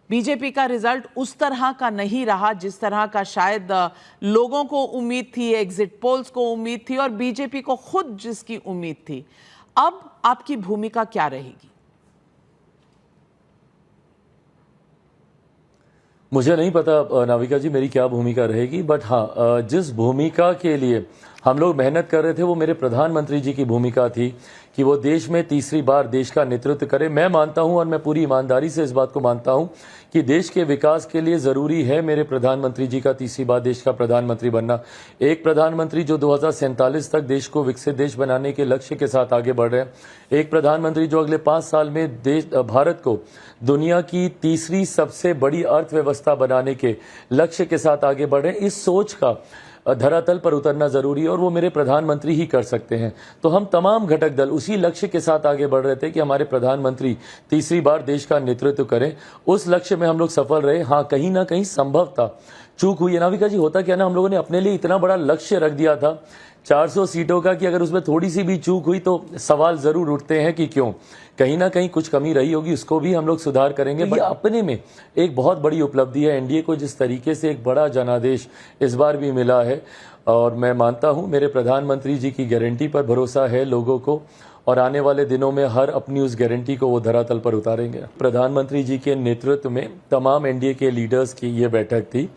BJP का result उस तरह का नहीं रहा जिस तरह का शायद लोगों को उम्मीद थी, एग्जिट पोल्स को उम्मीद थी और बीजेपी को खुद जिसकी उम्मीद थी। अब आपकी भूमिका क्या रहेगी? मुझे नहीं पता नाविका जी मेरी क्या भूमिका रहेगी, बट हाँ, जिस भूमिका के लिए हम लोग मेहनत कर रहे थे वो मेरे प्रधानमंत्री जी की भूमिका थी कि वो देश में तीसरी बार देश का नेतृत्व करें। मैं मानता हूं और मैं पूरी ईमानदारी से इस बात को मानता हूं कि देश के विकास के लिए जरूरी है मेरे प्रधानमंत्री जी का तीसरी बार देश का प्रधानमंत्री बनना। एक प्रधानमंत्री जो 2047 तक देश को विकसित देश बनाने के लक्ष्य के साथ आगे बढ़ रहे हैं, एक प्रधानमंत्री जो अगले 5 साल में भारत को दुनिया की तीसरी सबसे बड़ी अर्थव्यवस्था बनाने के लक्ष्य के साथ आगे बढ़ रहे हैं। इस सोच का धरातल पर उतरना जरूरी है और वो मेरे प्रधानमंत्री ही कर सकते हैं। तो हम तमाम घटक दल उसी लक्ष्य के साथ आगे बढ़ रहे थे कि हमारे प्रधानमंत्री तीसरी बार देश का नेतृत्व करें। उस लक्ष्य में हम लोग सफल रहे। हाँ, कहीं ना कहीं संभवतः चूक हुई है। नाविका जी, होता क्या ना, हम लोगों ने अपने लिए इतना बड़ा लक्ष्य रख दिया था 400 सीटों का कि अगर उसमें थोड़ी सी भी चूक हुई तो सवाल जरूर उठते हैं कि क्यों, कहीं ना कहीं कुछ कमी रही होगी, उसको भी हम लोग सुधार करेंगे। बट अपने में एक बहुत बड़ी उपलब्धि है एनडीए को, जिस तरीके से एक बड़ा जनादेश इस बार भी मिला है। और मैं मानता हूं मेरे प्रधानमंत्री जी की गारंटी पर भरोसा है लोगों को, और आने वाले दिनों में हर अपनी उस गारंटी को वो धरातल पर उतारेंगे। प्रधानमंत्री जी के नेतृत्व में तमाम एनडीए के लीडर्स की ये बैठक थी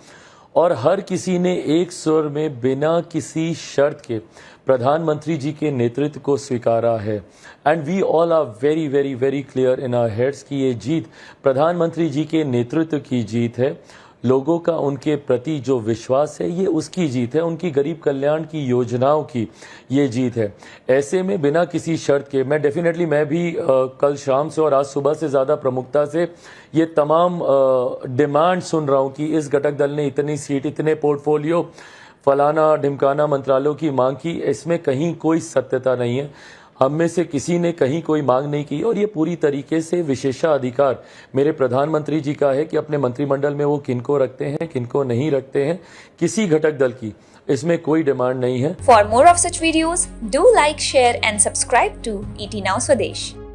और हर किसी ने एक स्वर में बिना किसी शर्त के प्रधानमंत्री जी के नेतृत्व को स्वीकारा है। And we all are very very very clear in our heads कि ये जीत प्रधानमंत्री जी के नेतृत्व की जीत है। लोगों का उनके प्रति जो विश्वास है ये उसकी जीत है, उनकी गरीब कल्याण की योजनाओं की ये जीत है। ऐसे में बिना किसी शर्त के मैं भी कल शाम से और आज सुबह से ज़्यादा प्रमुखता से ये तमाम डिमांड सुन रहा हूँ कि इस घटक दल ने इतनी सीट, इतने पोर्टफोलियो, फलाना ढिमकाना मंत्रालयों की मांग की। इसमें कहीं कोई सत्यता नहीं है। हम में से किसी ने कहीं कोई मांग नहीं की और ये पूरी तरीके से विशेषाधिकार मेरे प्रधानमंत्री जी का है कि अपने मंत्रिमंडल में वो किनको रखते हैं, किनको नहीं रखते हैं। किसी घटक दल की इसमें कोई डिमांड नहीं है। For more of such videos, do like, share and subscribe to ET Now Swadesh।